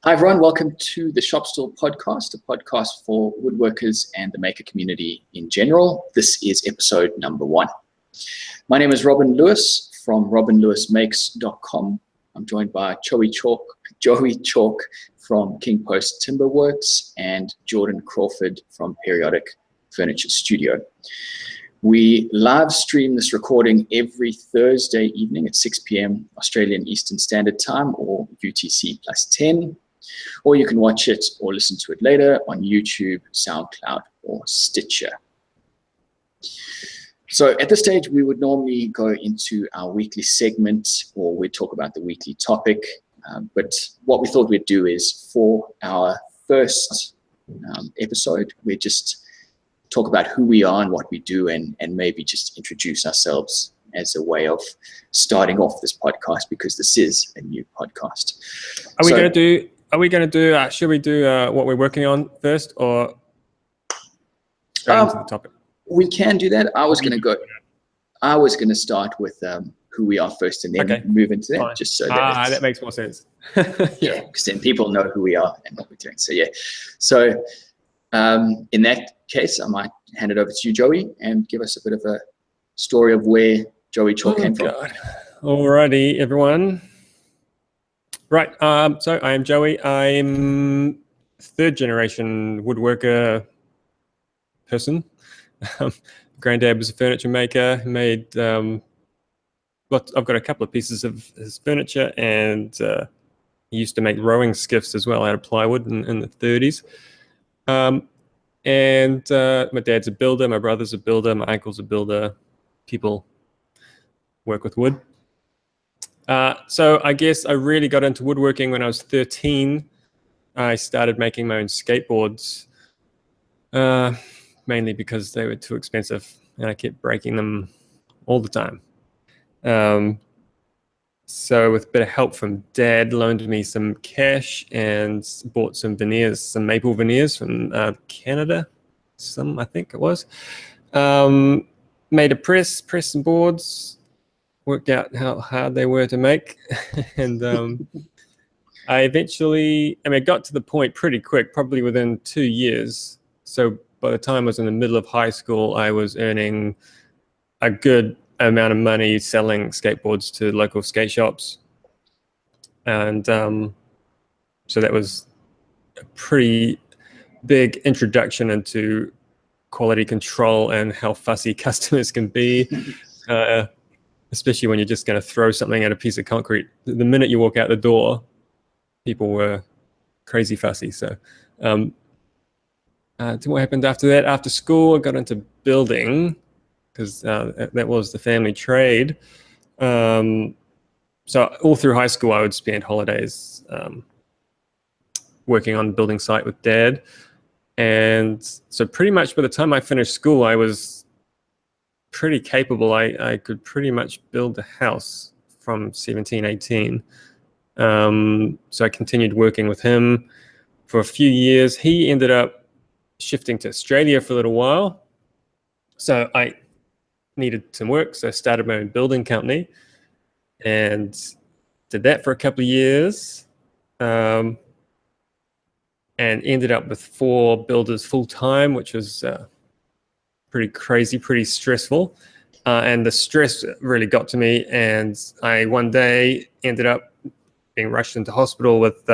Hi, everyone. Welcome to the Stool podcast, a podcast for woodworkers and the maker community in general. This is episode number 1. My name is Robin Lewis from robinlewismakes.com. I'm joined by Joey Chalk from King Post Timber Works and Jordan Crawford from Periodic Furniture Studio. We live stream this recording every Thursday evening at 6 p.m. Australian Eastern Standard Time or UTC plus 10. Or you can watch it or listen to it later on YouTube, SoundCloud, or Stitcher. So at this stage, we would normally go into our weekly segment or we'd talk about the weekly topic. But what we thought we'd do is for our first episode, we'd just talk about who we are and what we do and maybe just introduce ourselves as a way of starting off this podcast because this is a new podcast. Should we do what we're working on first or straight into the topic? We can do that. I was going to start with who we are first and then move into that. Fine. Just so that makes more sense. Yeah, because then people know who we are and what we're doing. So yeah. So in that case, I might hand it over to you, Joey, and give us a bit of a story of where Joey Chalk came from. Alrighty, everyone. Right, so I am Joey. I'm third generation woodworker person. Granddad was a furniture maker, made, I've got a couple of pieces of his furniture and he used to make rowing skiffs as well out of plywood in the 30s. My dad's a builder, my brother's a builder, my uncle's a builder. People work with wood. So I guess I really got into woodworking when I was 13. I started making my own skateboards, mainly because they were too expensive and I kept breaking them all the time. So with a bit of help from Dad, loaned me some cash and bought some veneers, some maple veneers from Canada, I think it was. Made a press some boards, worked out how hard they were to make. And I got to the point pretty quick, probably within 2 years. So by the time I was in the middle of high school, I was earning a good amount of money selling skateboards to local skate shops. And so that was a pretty big introduction into quality control and how fussy customers can be. Especially when you're just going to throw something at a piece of concrete. The minute you walk out the door, people were crazy fussy. So what happened after that? After school, I got into building because that was the family trade. So all through high school, I would spend holidays working on the building site with Dad. And so pretty much by the time I finished school, I was pretty capable. I could pretty much build a house from 17, 18. So I continued working with him for a few years. He ended up shifting to Australia for a little while. So I needed some work. So I started my own building company and did that for a couple of years. And ended up with 4 builders full time, which was pretty crazy, pretty stressful. And the stress really got to me. And I one day ended up being rushed into hospital with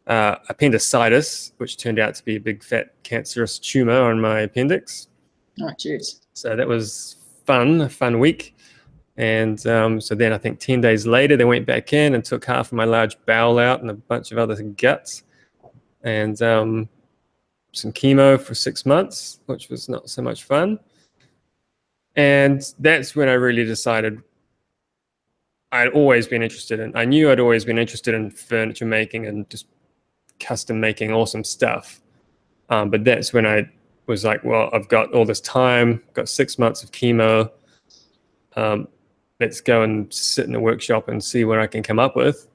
appendicitis, which turned out to be a big fat cancerous tumor on my appendix. Oh, jeez. So that was a fun week. And so then I think 10 days later, they went back in and took half of my large bowel out and a bunch of other guts. And some chemo for 6 months, which was not so much fun. And that's when I really decided I knew I'd always been interested in furniture making and just custom making awesome stuff. But that's when I was like, well, I've got all this time, got 6 months of chemo. Let's go and sit in a workshop and see what I can come up with.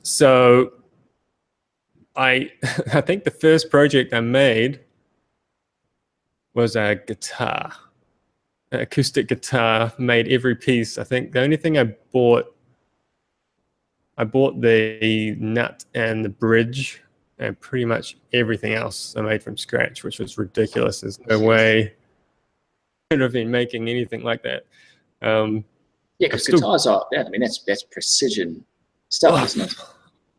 So I think the first project I made was a guitar, an acoustic guitar. Made every piece. I think the only thing I bought I bought the nut and the bridge and pretty much everything else I made from scratch, which was ridiculous. There's no way I could have been making anything like that. Yeah, because guitars are, I mean, that's precision stuff, isn't it?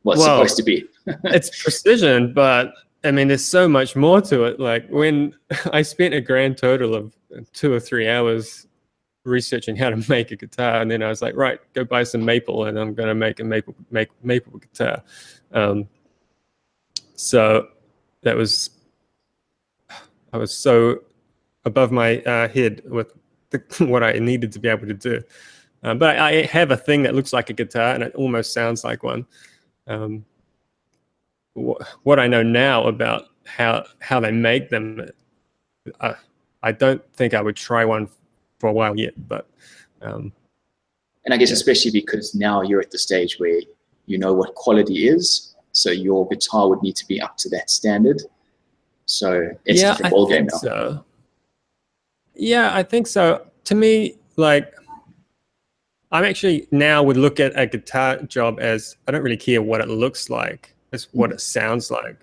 Well, it's supposed to be. It's precision, but I mean, there's so much more to it. Like when I spent a grand total of 2 or 3 hours researching how to make a guitar, and then I was like, right, go buy some maple, and I'm gonna make a maple guitar. So that was, I was so above my head with what I needed to be able to do. But I have a thing that looks like a guitar, and it almost sounds like one. What I know now about how they make them, I don't think I would try one for a while yet. But and I guess especially because now you're at the stage where you know what quality is, so your guitar would need to be up to that standard. So it's a different ballgame now. So. Yeah, I think so. To me, like, I'm actually now would look at a guitar job as I don't really care what it looks like. It's what it sounds like.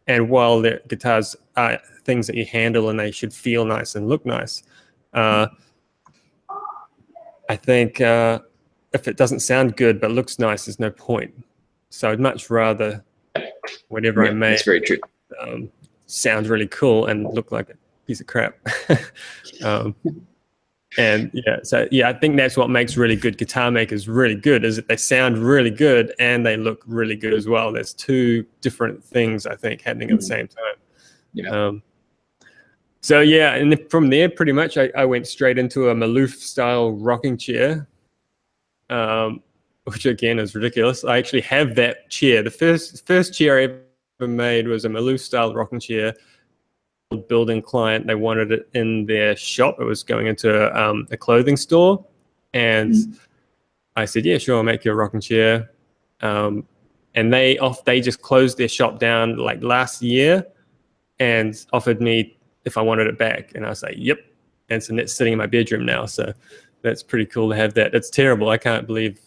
And while the guitars are things that you handle and they should feel nice and look nice, I think if it doesn't sound good but looks nice, there's no point. So I'd much rather whatever I make, that's very true, sound really cool and look like a piece of crap. And I think that's what makes really good guitar makers really good, is that they sound really good and they look really good as well. There's two different things, I think, happening at the same time. Yeah. So yeah, and from there, pretty much, I went straight into a Maloof style rocking chair, which again is ridiculous. I actually have that chair. The first chair I ever made was a Maloof style rocking chair. Building client, they wanted it in their shop. It was going into a clothing store, and I said, yeah, sure, I'll make you a rocking chair. And they just closed their shop down like last year and offered me if I wanted it back, and I was like, yep. And so that's sitting in my bedroom now, so that's pretty cool to have that. It's terrible. I can't believe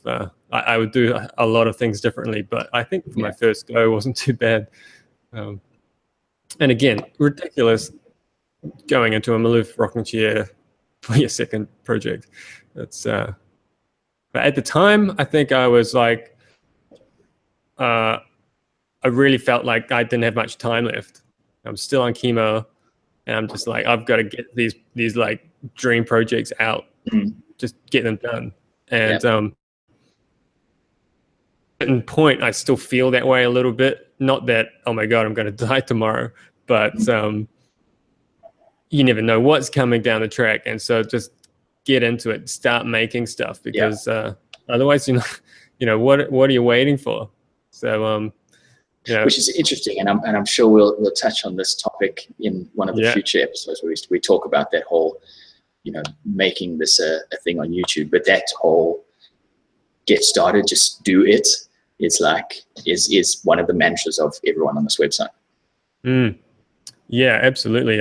I would do a lot of things differently, but I think for my first go, it wasn't too bad. And again, ridiculous going into a Maloof rocking chair for your second project. It's but at the time, I think I was like, I really felt like I didn't have much time left. I'm still on chemo, and I'm just like, I've got to get these like dream projects out, just get them done. And at a certain point, I still feel that way a little bit. Not that, oh my God, I'm going to die tomorrow, but you never know what's coming down the track. And so just get into it, start making stuff, because otherwise, you know, what are you waiting for? So, which is interesting, and I'm sure we'll touch on this topic in one of the future episodes where we talk about that whole, making this a thing on YouTube. But that whole get started, just do it. It's like is one of the mantras of everyone on this website. Yeah, absolutely.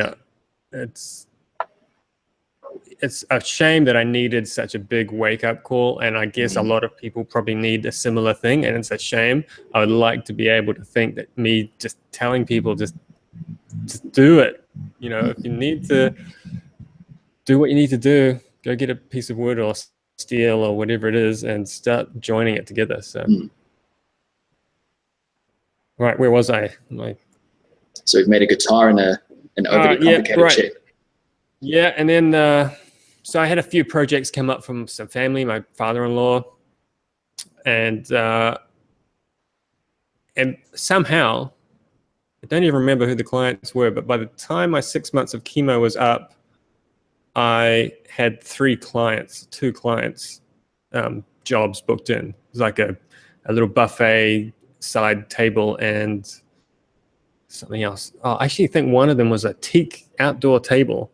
It's a shame that I needed such a big wake-up call, and I guess a lot of people probably need a similar thing, and it's a shame. I would like to be able to think that me just telling people just do it. If you need to do what you need to do, go get a piece of wood or steel or whatever it is and start joining it together. So right, where was I? So we've made a guitar in an overly complicated shape. Yeah, and then so I had a few projects come up from some family, my father-in-law, and somehow, I don't even remember who the clients were, but by the time my 6 months of chemo was up, I had two clients, jobs booked in. It was like a little buffet side table and something else. Oh, I actually think one of them was a teak outdoor table.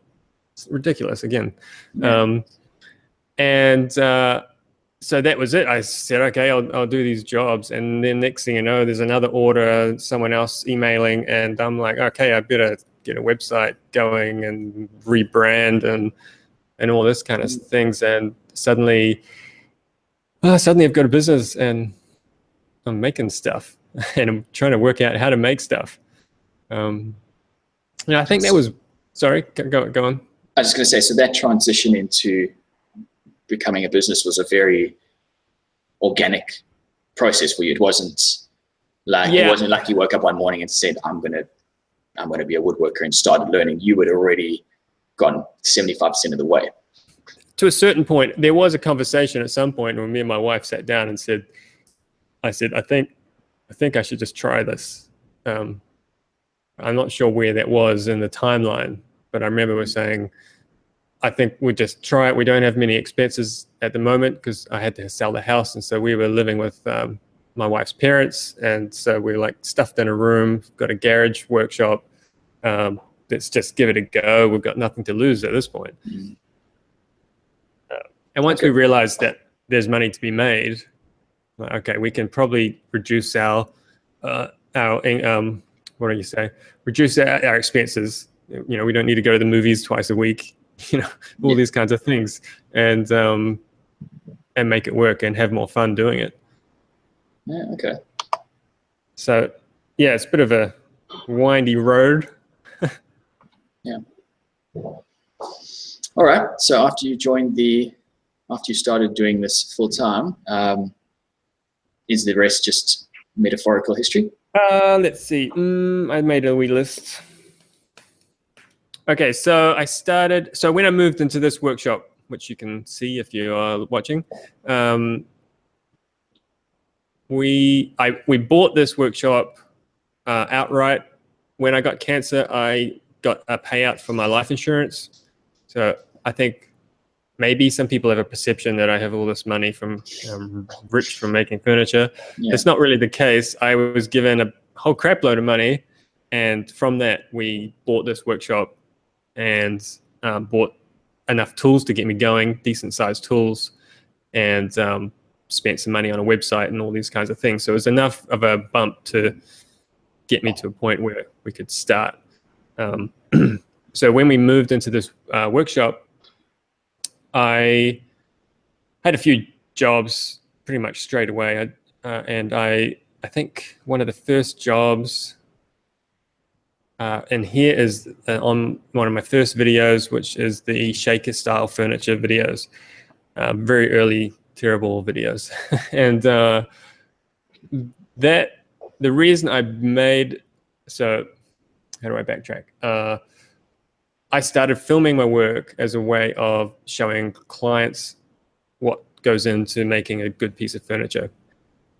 It's ridiculous again. So that was it. I said, okay, I'll do these jobs. And then next thing you know, there's another order, someone else emailing, and I'm like, okay, I better get a website going and rebrand and all this kind of things. And suddenly I've got a business, and making stuff, and I'm trying to work out how to make stuff. And I think that was, sorry, go on. I was just going to say, so that transition into becoming a business was a very organic process for you. It wasn't like you woke up one morning and said, I'm gonna be a woodworker and started learning. You had already gone 75% of the way. To a certain point, there was a conversation at some point when me and my wife sat down and said, I think I should just try this. I'm not sure where that was in the timeline, but I remember we're saying, I think we'll just try it. We don't have many expenses at the moment because I had to sell the house. And so we were living with my wife's parents. And so we were like stuffed in a room, got a garage workshop. Let's just give it a go. We've got nothing to lose at this point. And once we realized that there's money to be made, okay, we can probably reduce our reduce our expenses. You know, we don't need to go to the movies twice a week, you know, all these kinds of things, and make it work and have more fun doing it. Yeah, okay. So, yeah, it's a bit of a windy road. Yeah. All right. So after you started doing this full time, is the rest just metaphorical history? Let's see. I made a wee list. Okay, so when I moved into this workshop, which you can see if you are watching, we bought this workshop outright. When I got cancer, I got a payout for my life insurance. So I think maybe some people have a perception that I have all this money from rich from making furniture. Yeah. It's not really the case. I was given a whole crap load of money, and from that we bought this workshop and bought enough tools to get me going, decent sized tools, and spent some money on a website and all these kinds of things. So it was enough of a bump to get me to a point where we could start. So when we moved into this workshop, I had a few jobs pretty much straight away. And I think one of the first jobs, and here is on one of my first videos, which is the shaker style furniture videos, very early, terrible videos. And the reason I made, so how do I backtrack? I started filming my work as a way of showing clients what goes into making a good piece of furniture.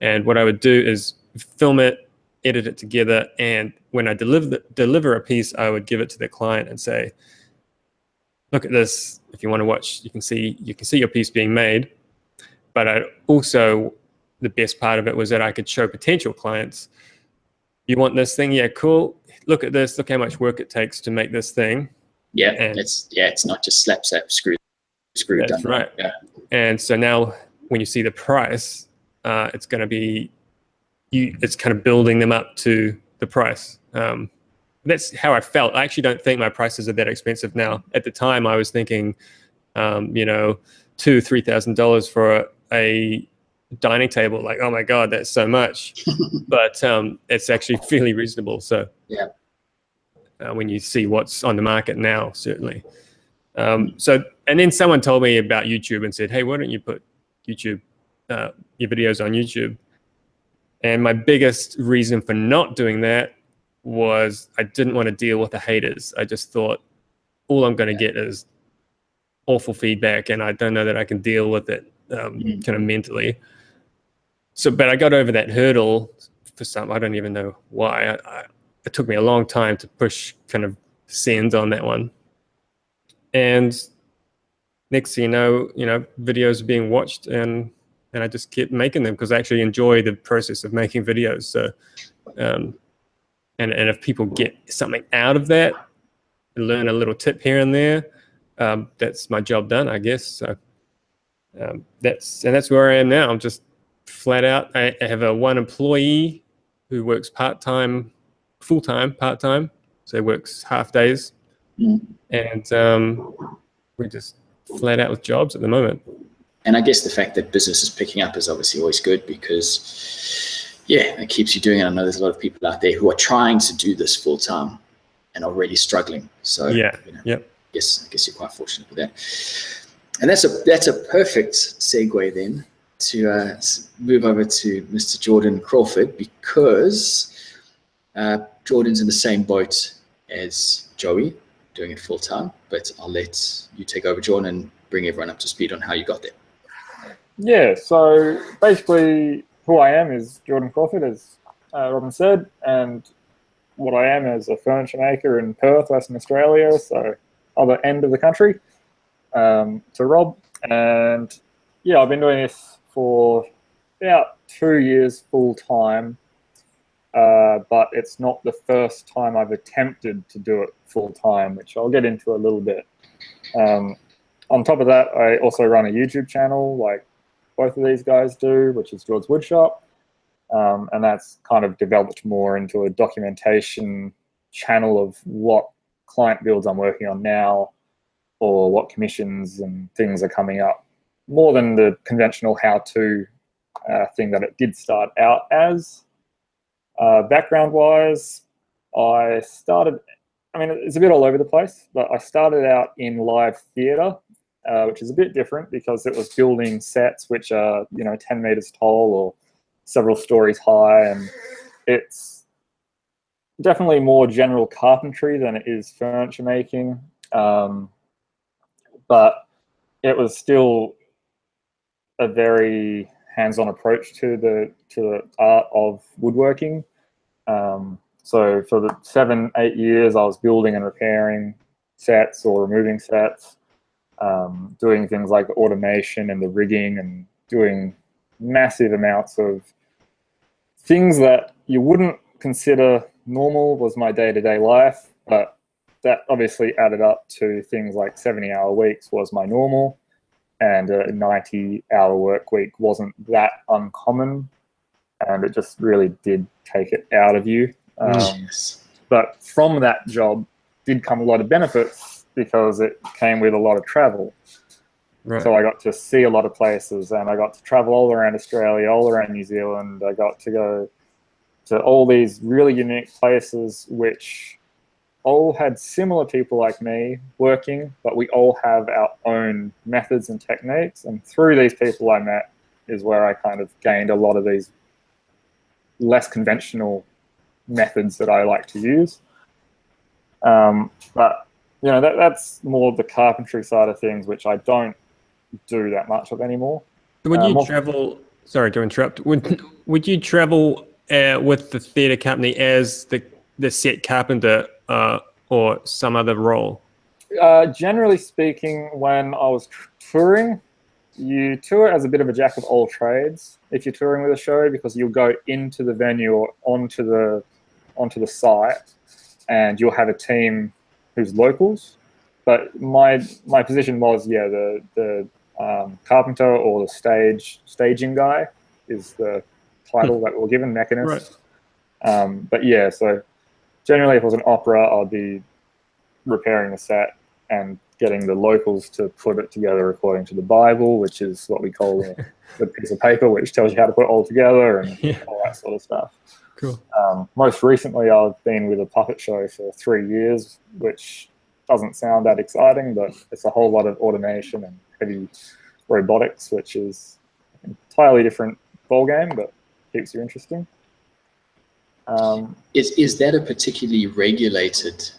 And what I would do is film it, edit it together, and when I deliver a piece, I would give it to the client and say, look at this. If you want to watch, you can see your piece being made. But the best part of it was that I could show potential clients, you want this thing? Yeah, cool. Look at this. Look how much work it takes to make this thing. Yeah, and it's not just slap, screw. That's done, right. Yeah. And so now when you see the price, it's going to be, it's kind of building them up to the price. That's how I felt. I actually don't think my prices are that expensive now. At the time, I was thinking, $2,000-3,000 for a dining table. Like, oh my God, that's so much. But it's actually fairly reasonable. So yeah. When you see what's on the market now, certainly. And then someone told me about YouTube and said, hey, why don't you put your videos on YouTube? And my biggest reason for not doing that was I didn't want to deal with the haters. I just thought all I'm going to get is awful feedback, and I don't know that I can deal with it kind of mentally. So, but I got over that hurdle for some, I don't even know why. It took me a long time to push kind of send on that one. And next thing you know, videos are being watched, and I just kept making them because I actually enjoy the process of making videos. So, and if people get something out of that, learn a little tip here and there, that's my job done, I guess. So that's where I am now. I'm just flat out. I have one employee who works part-time, full-time, part-time. So he works half days. And we're just flat out with jobs at the moment. And I guess the fact that business is picking up is obviously always good, because Yeah, it keeps you doing it. I know there's a lot of people out there who are trying to do this full time and are really struggling. So Yeah. you know, Yep. yes, I guess you're quite fortunate with that. And that's a perfect segue then to move over to Mr. Jordan Crawford, because Jordan's in the same boat as Joey, doing it full time. But I'll let you take over, Jordan, and bring everyone up to speed on how you got there. Yeah, so basically who I am is Jordan Crawford, as Robin said, and what I am is a furniture maker in Perth, Western Australia, so other end of the country, to Rob. And yeah, I've been doing this for about 2 years full time, but it's not the first time I've attempted to do it full time, which I'll get into a little bit. On top of that, I also run a YouTube channel like both of these guys do, which is George's Woodshop. And that's kind of developed more into a documentation channel of what client builds I'm working on now, or what commissions and things are coming up, more than the conventional how-to thing that it did start out as. Background-wise, I started, I mean, it's a bit all over the place, but I started out in live theatre, which is a bit different because it was building sets which are, 10 meters tall or several stories high, and it's definitely more general carpentry than it is furniture making. But it was still a very hands-on approach to the art of woodworking. So for the 7-8 years, I was building and repairing sets or removing sets, doing things like automation and the rigging, and doing massive amounts of things that you wouldn't consider normal was my day-to-day life, but that obviously added up to things like 70-hour weeks was my normal, and a 90-hour work week wasn't that uncommon, and it just really did take it out of you. But from that job did come a lot of benefits because it came with a lot of travel. Right. So I got to see a lot of places, and I got to travel all around Australia, all around New Zealand. I got to go to all these really unique places which all had similar people like me working, but we all have our own methods and techniques. And through these people I met is where I kind of gained a lot of these less conventional methods that I like to use. But that's more the carpentry side of things, which I don't do that much of anymore. Would you travel? Sorry to interrupt. Would you travel with the theatre company as the set carpenter or some other role? Generally speaking, when I was touring, you tour as a bit of a jack of all trades if you're touring with a show, because you'll go into the venue or onto the site, and you'll have a team who's locals. But my position was, the carpenter, or the staging guy is the title that we're given, mechanist. Right. But yeah, so generally if it was an opera, I'd be repairing the set and getting the locals to put it together according to the Bible, which is what we call the piece of paper which tells you how to put it all together and all that sort of stuff. Cool. Most recently, I've been with a puppet show for 3 years, which doesn't sound that exciting, but it's a whole lot of automation and heavy robotics, which is an entirely different ballgame, but keeps you interesting. Is that a particularly regulated,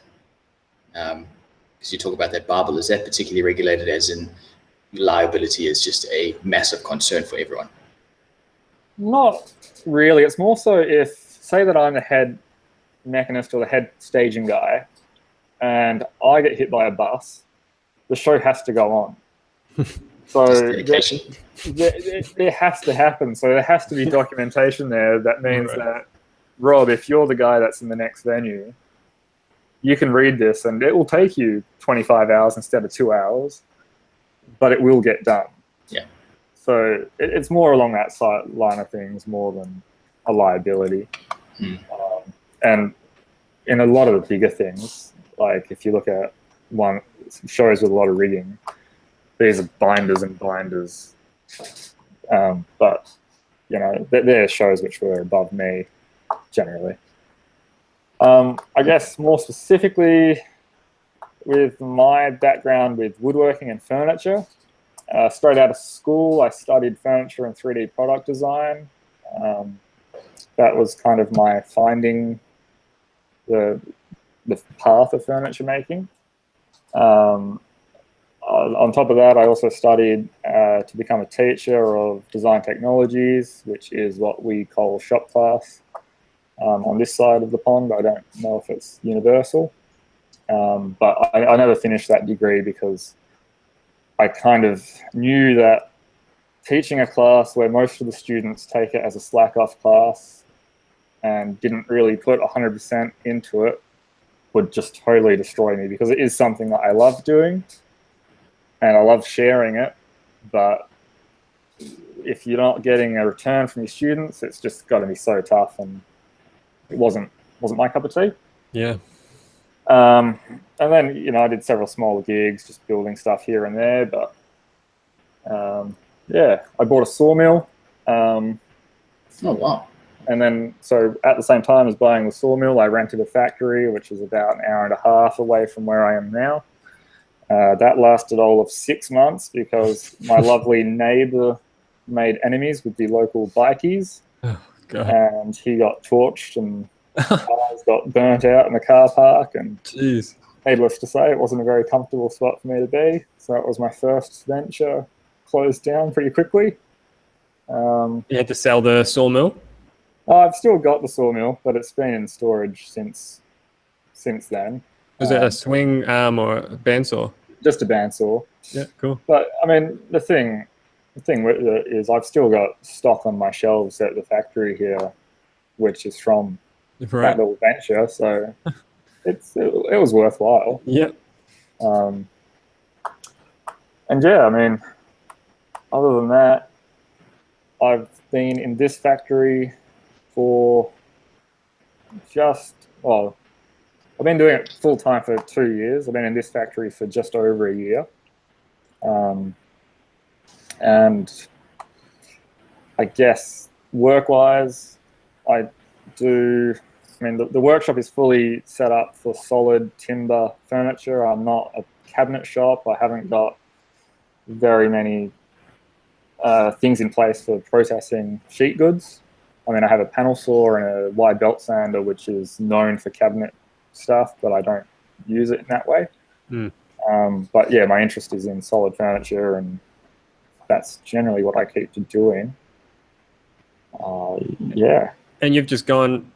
because you talk about that Bible, is that particularly regulated as in liability is just a massive concern for everyone? Not really. It's more so if, say that I'm the head mechanist or the head staging guy, and I get hit by a bus, the show has to go on. So it has to happen. So there has to be documentation there that means that, Rob, if you're the guy that's in the next venue, you can read this and it will take you 25 hours instead of 2 hours, but it will get done. Yeah. So it's more along that line of things more than a liability. And in a lot of the bigger things, like if you look at shows with a lot of rigging, these are binders and binders. But you know, they're shows which were above me generally. I guess more specifically with my background with woodworking and furniture, straight out of school, I studied furniture and 3D product design. That was kind of my finding the path of furniture making. On top of that, I also studied to become a teacher of design technologies, which is what we call shop class on this side of the pond. I don't know if it's universal, but I never finished that degree because I kind of knew that teaching a class where most of the students take it as a slack-off class and didn't really put 100% into it would just totally destroy me, because it is something that I love doing and I love sharing it, but if you're not getting a return from your students, it's just got to be so tough, and it wasn't my cup of tea. Yeah. And then, you know, I did several smaller gigs, just building stuff here and there, but yeah, I bought a sawmill. Oh, wow. And then, so at the same time as buying the sawmill, I rented a factory, which is about an hour and a half away from where I am now. That lasted all of 6 months because my lovely neighbor made enemies with the local bikies. Oh, God. And he got torched and cars got burnt out in the car park. And jeez, needless to say, it wasn't a very comfortable spot for me to be. So that was my first venture, closed down pretty quickly. You had to sell the sawmill? I've still got the sawmill, but it's been in storage since then. Was it a swing arm or a bandsaw? Just a bandsaw. Yeah, cool. But I mean, the thing with it is I've still got stock on my shelves at the factory here, which is from that little venture. So it was worthwhile. Yeah. And yeah, I mean, other than that, I've been in this factory for I've been doing it full time for 2 years. I've been in this factory for just over a year. And I guess work-wise, the workshop is fully set up for solid timber furniture. I'm not a cabinet shop. I haven't got very many things in place for processing sheet goods. I mean, I have a panel saw and a wide belt sander, which is known for cabinet stuff, but I don't use it in that way. But yeah, my interest is in solid furniture, and that's generally what I keep doing. Yeah. And you've just gone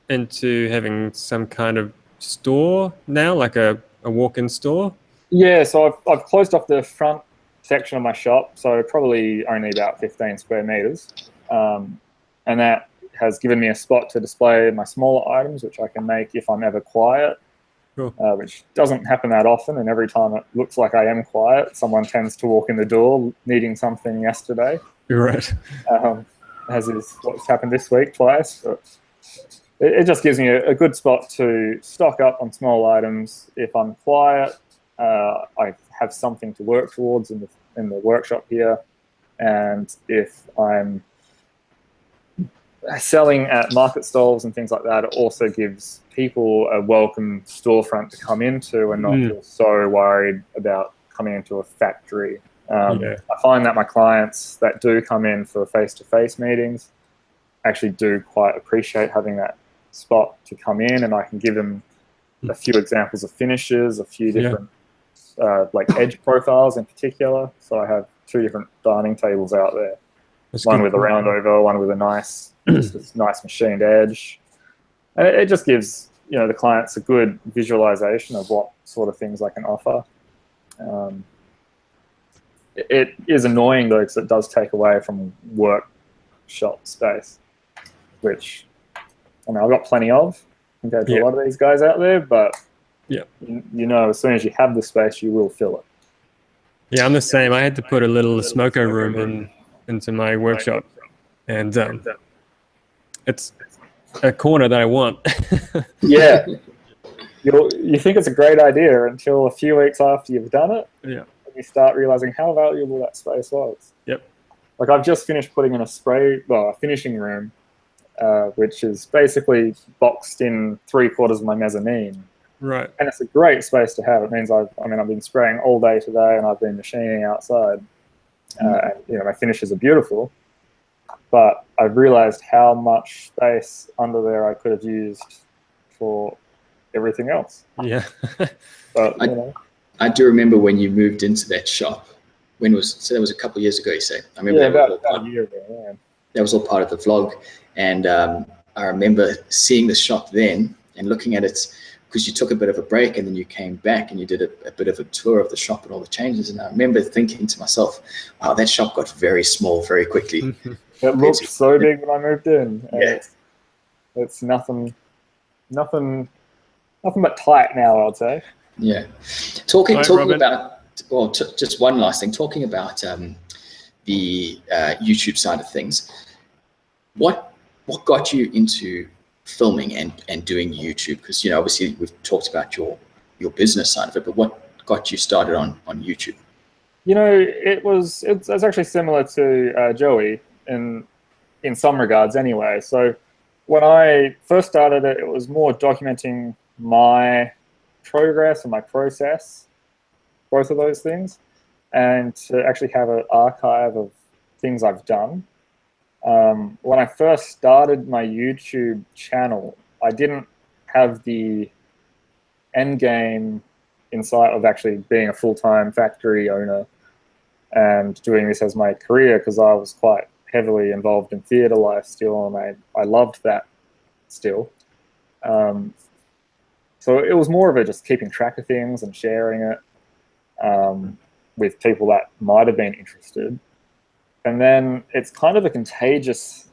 into having some kind of store now, like a walk-in store? Yeah, so I've closed off the front section of my shop, so probably only about 15 square meters. And that has given me a spot to display my smaller items, which I can make if I'm ever quiet, cool. Which doesn't happen that often. And every time it looks like I am quiet, someone tends to walk in the door needing something yesterday. You're right. As is what's happened this week twice. But it just gives me a good spot to stock up on small items. If I'm quiet, I have something to work towards in the workshop here. And if I'm selling at market stalls and things like that, it also gives people a welcome storefront to come into and not feel so worried about coming into a factory. I find that my clients that do come in for face-to-face meetings actually do quite appreciate having that spot to come in, and I can give them a few examples of finishes, a few different like edge profiles in particular. So I have 2 different dining tables out there. That's one good. with a round over, one with a nice machined edge. And it just gives, you know, the clients a good visualization of what sort of things I can offer. It is annoying though, because it does take away from workshop space, which I mean I've got plenty of compared to a lot of these guys out there, but you know, as soon as you have the space, you will fill it. Yeah, I'm the same. I had to put a little smoko room into my workshop, and it's a corner that I want. Yeah. You think it's a great idea until a few weeks after you've done it. Yeah. And you start realizing how valuable that space was. Yep. Like I've just finished putting in a finishing room, which is basically boxed in 3/4 of my mezzanine. Right. And it's a great space to have. It means I've been spraying all day today, and I've been machining outside. And, you know, my finishes are beautiful, but I've realized how much space under there I could have used for everything else. Yeah. But, you know. I do remember when you moved into that shop. So that was a couple of years ago, you say? I remember about a year ago, yeah. That was all part of the vlog. And I remember seeing the shop then and looking at it, because you took a bit of a break and then you came back and you did a bit of a tour of the shop and all the changes. And I remember thinking to myself, wow, that shop got very small very quickly. It looked so big when I moved in. Yeah. It's nothing but tight now, I would say. Yeah. Talking Robin. about, well, just one last thing, talking about the YouTube side of things. What got you into filming and doing YouTube? Because, you know, obviously we've talked about your business side of it, but what got you started on YouTube? You know, it's actually similar to Joey in some regards anyway. So when I first started it, it was more documenting my progress and my process, both of those things, and to actually have an archive of things I've done. When I first started my YouTube channel, I didn't have the end game in sight of actually being a full-time factory owner and doing this as my career, because I was quite heavily involved in theatre life still, and I loved that still. So it was more of a just keeping track of things and sharing it with people that might have been interested. And then it's kind of a contagious,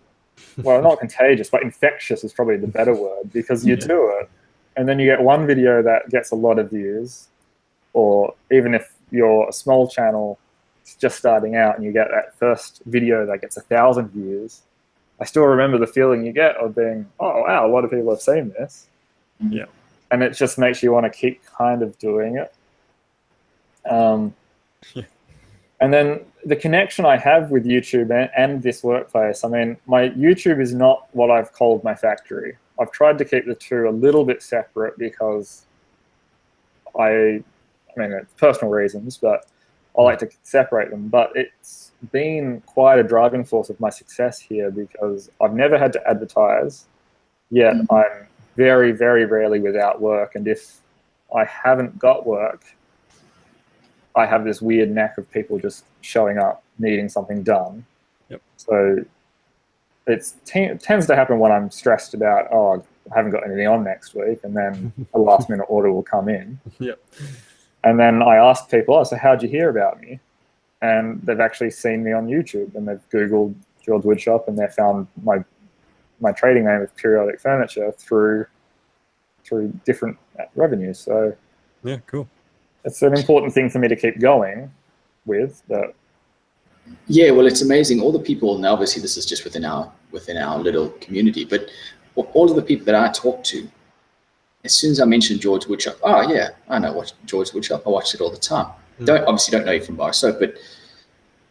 well, not contagious, but infectious is probably the better word, because you do it, and then you get one video that gets a lot of views, or even if you're a small channel just starting out and you get that first video that gets 1,000 views, I still remember the feeling you get of being, oh, wow, a lot of people have seen this. Yeah. And it just makes you want to keep kind of doing it. And then the connection I have with YouTube and this workplace, I mean, my YouTube is not what I've called my factory. I've tried to keep the two a little bit separate because I mean, it's personal reasons, but I like to separate them. But it's been quite a driving force of my success here, because I've never had to advertise, yet I'm very, very rarely without work. And if I haven't got work, I have this weird knack of people just showing up, needing something done. Yep. So it tends to happen when I'm stressed about, oh, I haven't got anything on next week, and then a last minute order will come in. Yep. And then I ask people, oh, so how'd you hear about me? And they've actually seen me on YouTube, and they've Googled George Woodshop, and they found my trading name of Periodic Furniture through different revenues. So yeah, cool. It's an important thing for me to keep going with. But yeah, well, it's amazing. All the people, and obviously this is just within our little community, but all of the people that I talk to, as soon as I mention George Woodshop, oh yeah, I know what George Woodshop. I watch it all the time. Obviously don't know you from Bar Soap, but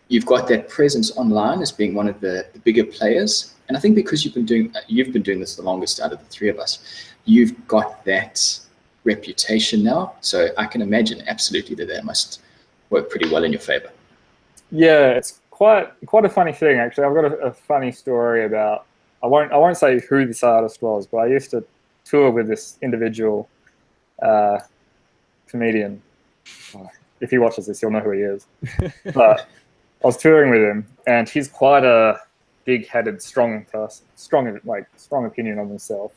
you've got that presence online as being one of the bigger players. And I think because you've been doing this the longest out of the three of us, you've got that reputation now. So I can imagine absolutely that must work pretty well in your favor. Yeah, it's quite a funny thing actually. I've got a funny story about. I won't say who this artist was, but I used to tour with this individual comedian. If he watches this, he'll know who he is. But I was touring with him, and he's quite a big-headed, strong person, strong opinion of himself.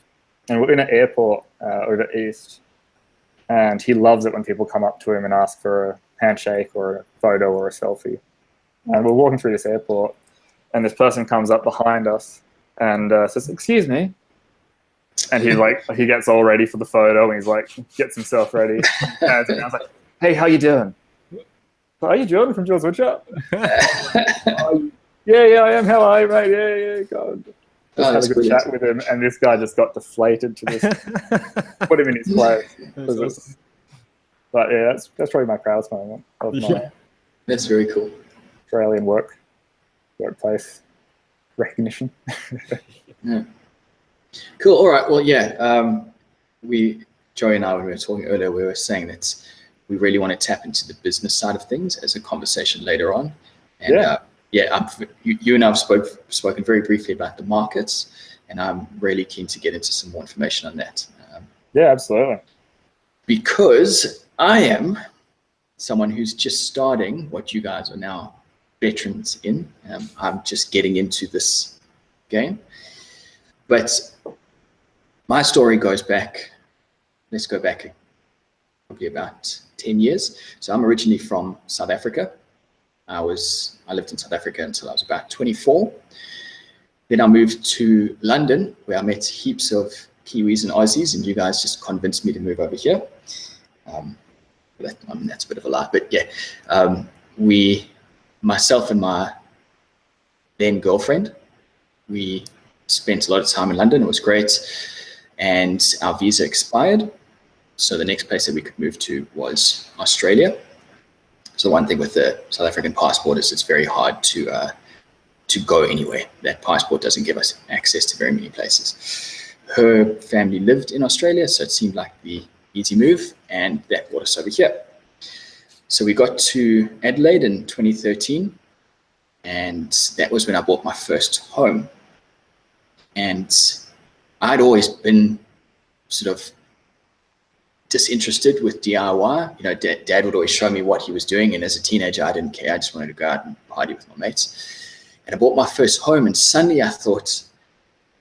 And we're in an airport over east, and he loves it when people come up to him and ask for a handshake or a photo or a selfie. And we're walking through this airport, and this person comes up behind us and says, "Excuse me." And he gets all ready for the photo, and he's like, gets himself ready. And I was like, "Hey, how you doing?" "Are you Jordan from George Woodshop?" Yeah, I am. How are you, mate? Yeah, God. Just had a good chat with him, and this guy just got deflated to just put him in his place. Awesome. But yeah, that's probably my proudest moment of my That's very cool. Australian work. workplace recognition. Yeah. Cool. All right. Well, yeah. Joey and I, when we were talking earlier, we were saying that we really want to tap into the business side of things as a conversation later on. And you and I have spoken very briefly about the markets, and I'm really keen to get into some more information on that. Yeah, absolutely. Because I am someone who's just starting what you guys are now veterans in. I'm just getting into this game. But my story goes back, let's go back probably about 10 years. So I'm originally from South Africa. I lived in South Africa until I was about 24. Then I moved to London, where I met heaps of Kiwis and Aussies, and you guys just convinced me to move over here. That's a bit of a lie, but yeah. Myself and my then girlfriend, we spent a lot of time in London. It was great. And our visa expired. So the next place that we could move to was Australia. So one thing with the South African passport is it's very hard to go anywhere. That passport doesn't give us access to very many places. Her family lived in Australia, so it seemed like the easy move, and that brought us over here. So we got to Adelaide in 2013, and that was when I bought my first home. And I'd always been sort of disinterested with DIY. You know, Dad would always show me what he was doing, and as a teenager, I didn't care. I just wanted to go out and party with my mates. And I bought my first home, and suddenly I thought,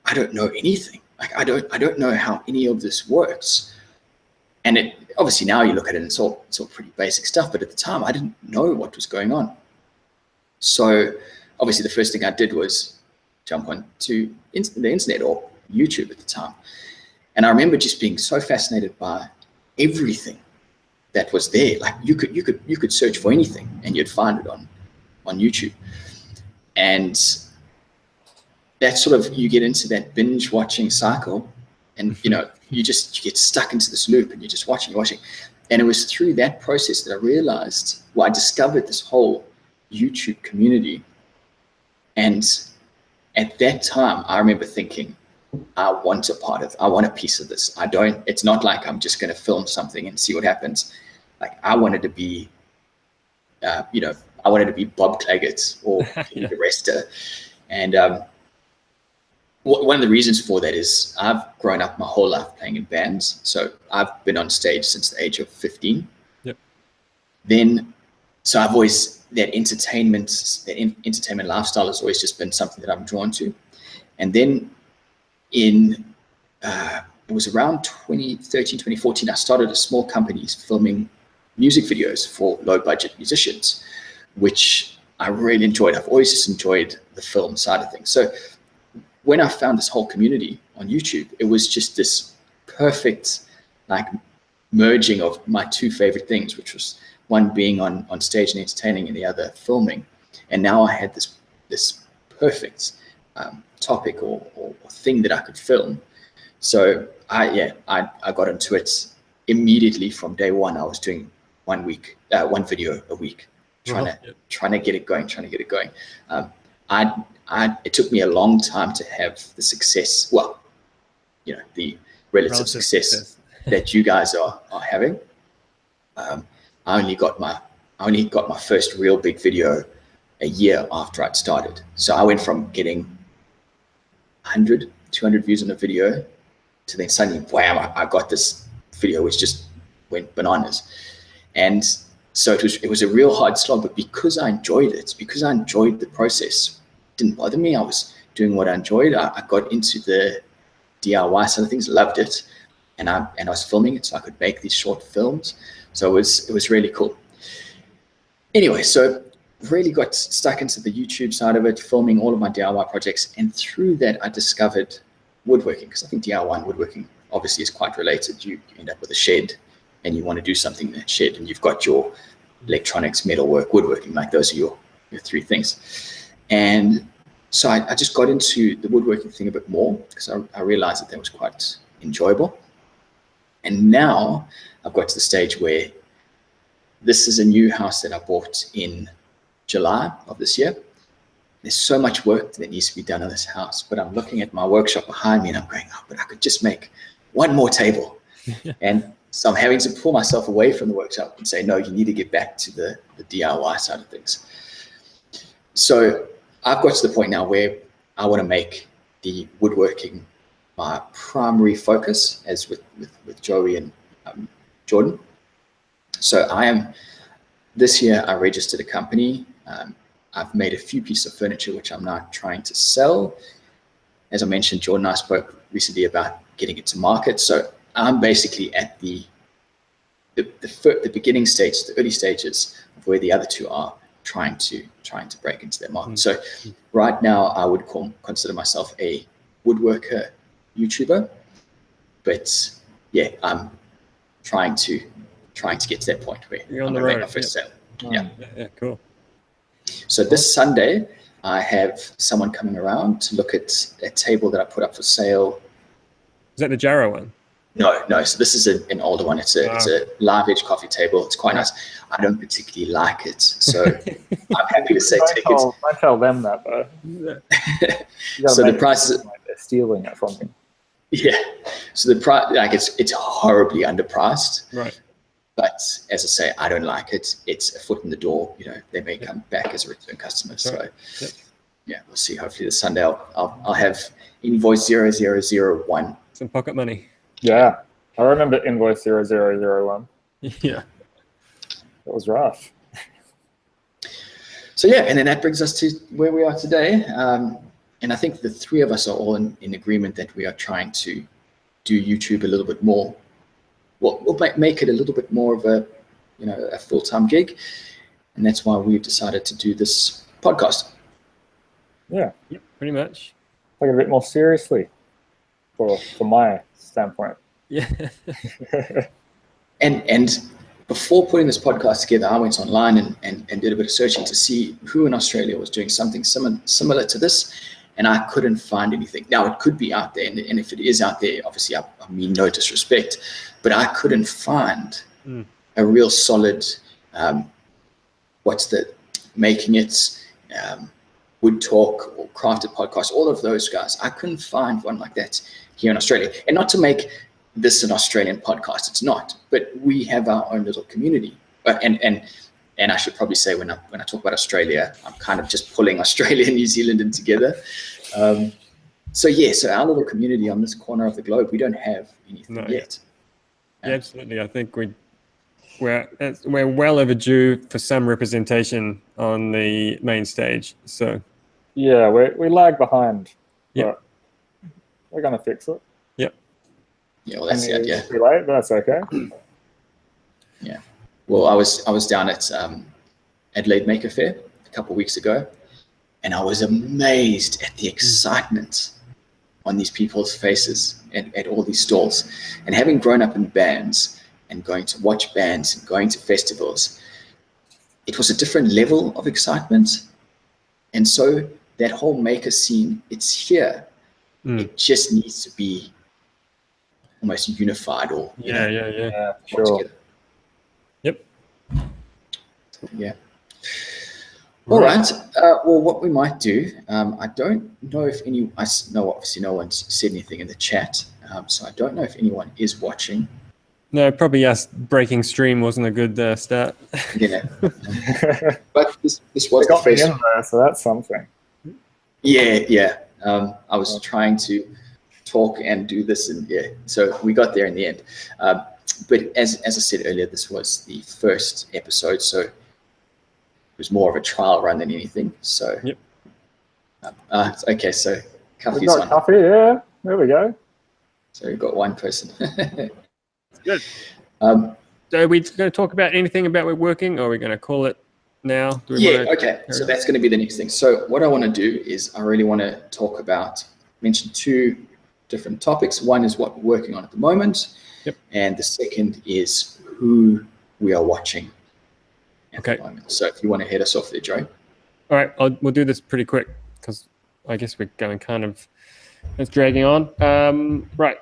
I don't know anything. Like I don't know how any of this works. And it obviously now you look at it, and it's all pretty basic stuff. But at the time, I didn't know what was going on. So obviously, the first thing I did was jump onto the internet or YouTube at the time. And I remember just being so fascinated by everything that was there. Like you could search for anything and you'd find it on YouTube. And that sort of, you get into that binge watching cycle, and you get stuck into this loop, and you're just watching. And it was through that process that I realized, I discovered this whole YouTube community. And at that time, I remember thinking, I want a piece of this. It's not like I'm just going to film something and see what happens. Like I wanted to be, I wanted to be Bob Claggett or Peter Resta. And one of the reasons for that is I've grown up my whole life playing in bands. So I've been on stage since the age of 15. Yep. So I've always, that entertainment lifestyle has always just been something that I'm drawn to. And then it was around 2013, 2014, I started a small company filming music videos for low budget musicians, which I really enjoyed. I've always just enjoyed the film side of things. So when I found this whole community on YouTube, it was just this perfect like merging of my two favorite things, which was one being on stage and entertaining and the other filming. And now I had this perfect topic or thing that I could film. So I got into it immediately from day one. I was doing one video a week, trying to get it going. It took me a long time to have the success. Well, the relative success that you guys are having. I only got my first real big video a year after I'd started. So I went from getting 100, 200 views on a video to then suddenly, wow, I got this video which just went bananas. And so it was a real hard slog, but because I enjoyed it, because I enjoyed the process, it didn't bother me. I was doing what I enjoyed. I got into the DIY side of things, loved it, and I was filming it so I could make these short films. So it was really cool. Anyway, so really got stuck into the YouTube side of it, filming all of my DIY projects. And through that, I discovered woodworking, because I think DIY and woodworking obviously is quite related. You end up with a shed and you want to do something in that shed, and you've got your electronics, metalwork, woodworking, like those are your three things. And so I just got into the woodworking thing a bit more because I realized that was quite enjoyable. And now I've got to the stage where this is a new house that I bought in July of this year. there's so much work that needs to be done in this house, but I'm looking at my workshop behind me and I'm going, oh, but I could just make one more table. And so I'm having to pull myself away from the workshop and say, no, you need to get back to the DIY side of things. So I've got to the point now where I want to make the woodworking my primary focus, as with Joey and Jordan. So this year I registered a company. I've made a few pieces of furniture, which I'm now trying to sell. As I mentioned, Jordan and I spoke recently about getting it to market. So I'm basically at the beginning stage, the early stages of where the other two are trying to break into their market. So right now I would consider myself a woodworker YouTuber, but yeah, I'm trying to get to that point where You're I'm on the going to make road. my first sale. Yeah, cool. So this Sunday, I have someone coming around to look at a table that I put up for sale. Is that the Jarrow one? No. So this is an older one. It's a live edge coffee table. It's quite nice. I don't particularly like it, so I'm happy to say take it. Don't tell them that though. So the price is like they're stealing it from you. Yeah. So the price, like it's horribly underpriced. Right. But as I say, I don't like it. It's a foot in the door. You know, they may come back as a return customer. So yeah, we'll see. Hopefully this Sunday I'll have invoice 0001. Some pocket money. Yeah, I remember invoice 0001. Yeah. It was rough. So yeah, and then that brings us to where we are today. And I think the three of us are all in agreement that we are trying to do YouTube a little bit more. We'll make it a little bit more of a full-time gig, and that's why we've decided to do this podcast. Yeah, pretty much. Take it a bit more seriously, for my standpoint. Yeah. And before putting this podcast together, I went online and did a bit of searching to see who in Australia was doing something similar to this, and I couldn't find anything. Now, it could be out there, and if it is out there, obviously I mean no disrespect, but I couldn't find a real solid, Making It, Wood Talk, or Crafted Podcast, all of those guys. I couldn't find one like that here in Australia. And not to make this an Australian podcast, it's not, but we have our own little community. And I should probably say when I talk about Australia, I'm kind of just pulling Australia and New Zealand in together. So our little community on this corner of the globe, we don't have anything yet. Yeah, absolutely. I think we're well overdue for some representation on the main stage. So yeah, we lag behind. Yeah, but we're gonna fix it. Yep. Yeah, well, that's the idea. Too late, but that's okay. Yeah. Well, I was down at Adelaide Maker Fair a couple of weeks ago, and I was amazed at the excitement on these people's faces at all these stalls. And having grown up in bands and going to watch bands and going to festivals, it was a different level of excitement. And so that whole maker scene, it's here. It just needs to be almost unified or sure. together. Yep. Yeah. All right. Well, what we might do, I don't know if obviously no one's said anything in the chat, so I don't know if anyone is watching. No, probably us breaking stream wasn't a good start. Yeah. But this was the first. There, so that's something. Yeah. I was trying to talk and do this, and so we got there in the end. But as I said earlier, this was the first episode, so it was more of a trial run than anything. So yep. Okay, so Cuffy's on. Cuffy, yeah, there we go. So we've got one person. Good. So are we going to talk about anything about woodworking, or are we going to call it now? Okay. So that's going to be the next thing. So what I want to do is I really want to mention two different topics. One is what we're working on at the moment. Yep. And the second is who we are watching at the moment. So if you want to head us off there, Joe. All right, we'll do this pretty quick because I guess we're going it's dragging on. Right,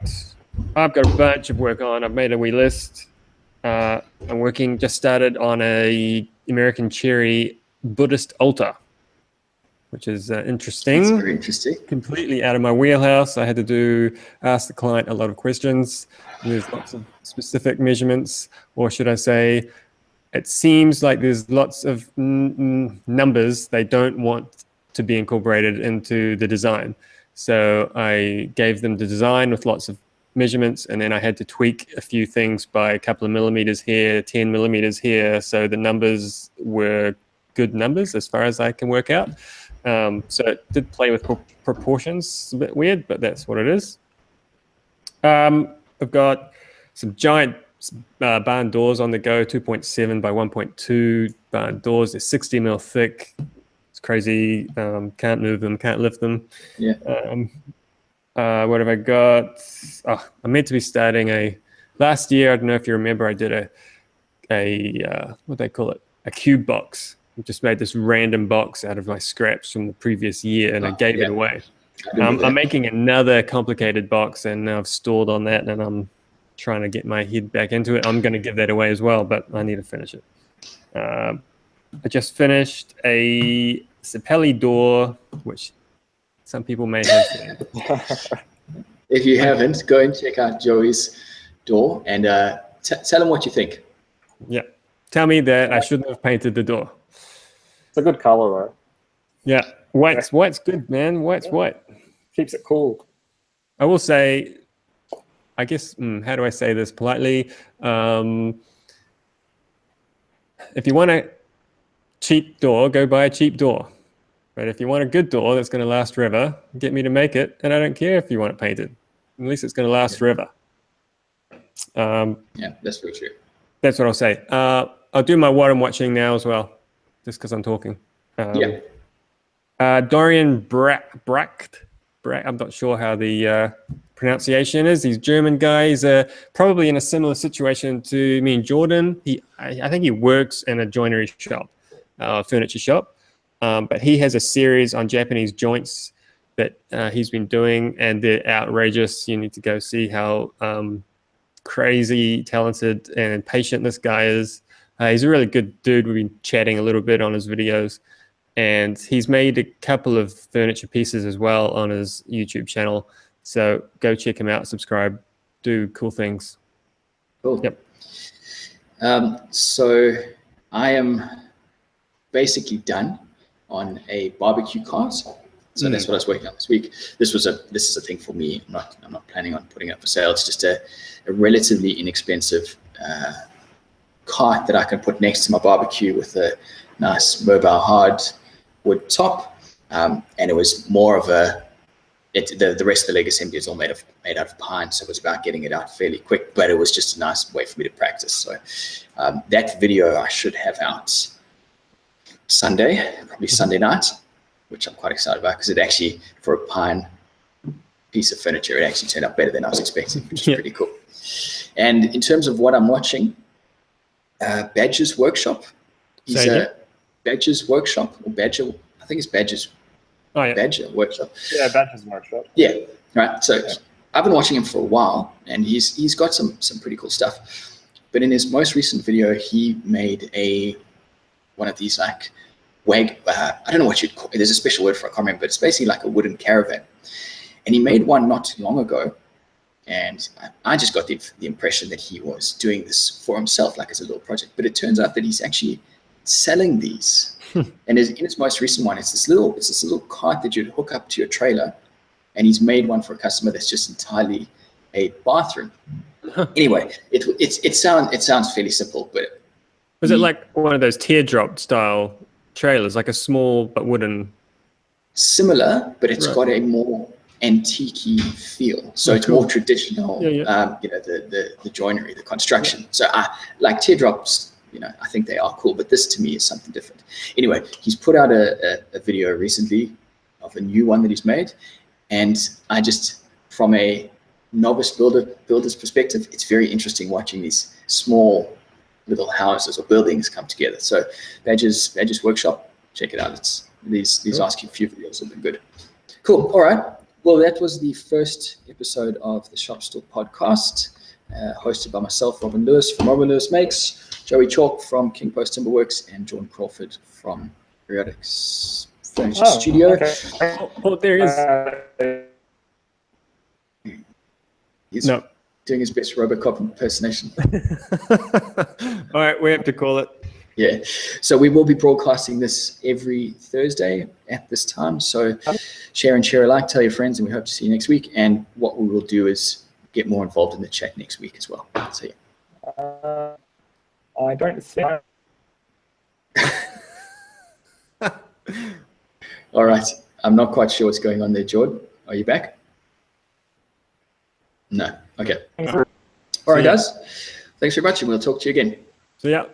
I've got a bunch of work on. I've made a wee list. I'm just started on a American cherry Buddhist altar. which is That's interesting. very interesting. Completely out of my wheelhouse. I had to ask the client a lot of questions. And there's lots of specific measurements, or should I say, it seems like there's lots of numbers they don't want to be incorporated into the design. So I gave them the design with lots of measurements, and then I had to tweak a few things by a couple of millimeters here, 10 millimeters here. So the numbers were good numbers as far as I can work out. So it did play with proportions. It's a bit weird, but that's what it is. I've got some giant barn doors on the go, 2.7 by 1.2 barn doors. They're 60 mil thick. It's crazy. Can't move them, can't lift them. Yeah. What have I got? Oh, I'm meant to be starting last year, I don't know if you remember, I did what do they call it? A cube box. I just made this random box out of my scraps from the previous year, and I gave it away. I'm making another complicated box, and I've stalled on that, and I'm trying to get my head back into it. I'm going to give that away as well, but I need to finish it. I just finished a Sapelli door, which some people may have seen. If you haven't, go and check out Joey's door and tell him what you think. Yeah. Tell me that I shouldn't have painted the door. It's a good color, though. Yeah. White's good, man. White's white. Keeps it cool. I will say, I guess, how do I say this politely? If you want a cheap door, go buy a cheap door. But if you want a good door that's going to last forever, get me to make it, and I don't care if you want it painted. At least it's going to last forever. Yeah, that's very true. That's what I'll say. I'll do my what I'm watching now as well, just because I'm talking. Dorian Bracht. I'm not sure how the pronunciation is. He's a German guy. He's probably in a similar situation to me and Jordan. I think he works in a joinery shop, furniture shop. But he has a series on Japanese joints that he's been doing, and they're outrageous. You need to go see how crazy talented and patient this guy is. He's a really good dude. We've been chatting a little bit on his videos, and he's made a couple of furniture pieces as well on his YouTube channel. So go check him out, subscribe, do cool things. Cool. Yep. So I am basically done on a barbecue cart. So that's what I was working on this week. This is a thing for me. I'm not planning on putting it up for sale. It's just a relatively inexpensive cart that I can put next to my barbecue with a nice mobile hardwood top. And it was more of the rest of the leg assembly is all made out of pine, so it was about getting it out fairly quick, but it was just a nice way for me to practice. So that video I should have out Sunday, probably Sunday night, which I'm quite excited about because it actually, for a pine piece of furniture, it actually turned out better than I was expecting, which is pretty cool. And in terms of what I'm watching, Badger's Workshop. He's Badger's Workshop, or Badger, I think it's Badger's. Oh, yeah. Badger Workshop. Yeah, Badger's Workshop. Yeah, right. So I've been watching him for a while, and he's got some pretty cool stuff. But in his most recent video, he made one of these like I don't know what you'd call it. There's a special word for it, I can't remember, but it's basically like a wooden caravan. And he made one not too long ago, and I just got the impression that he was doing this for himself, like as a little project. But it turns out that he's actually selling these. And in his most recent one, it's this little cart that you'd hook up to your trailer, and he's made one for a customer that's just entirely a bathroom. Anyway, it sounds fairly simple, but was it like one of those teardrop style trailers, like a small but wooden? Similar, but it's got a more antique-y feel. So it's more traditional. The joinery, the construction. So I like teardrops. I think they are cool, but this to me is something different. Anyway, he's put out a video recently of a new one that he's made, and I just, from a novice builder's perspective, it's very interesting watching these small little houses or buildings come together. So Badger's Workshop, check it out. These last few videos have been good. Cool. All right. Well, that was the first episode of the Shop Stool podcast, hosted by myself, Robin Lewis from Robin Lewis Makes, Joey Chalk from King Post Timberworks, and John Crawford from Periodics Furniture Studio. Okay. Oh, there he is. He's No. doing his best RoboCop impersonation. All right, we have to call it. Yeah. So we will be broadcasting this every Thursday at this time. So share and share alike, tell your friends, and we hope to see you next week. And what we will do is get more involved in the chat next week as well. So yeah. I don't see. All right. I'm not quite sure what's going on there, Jordan. Are you back? No. Okay. All right, guys. Thanks very much, and we'll talk to you again. So yeah.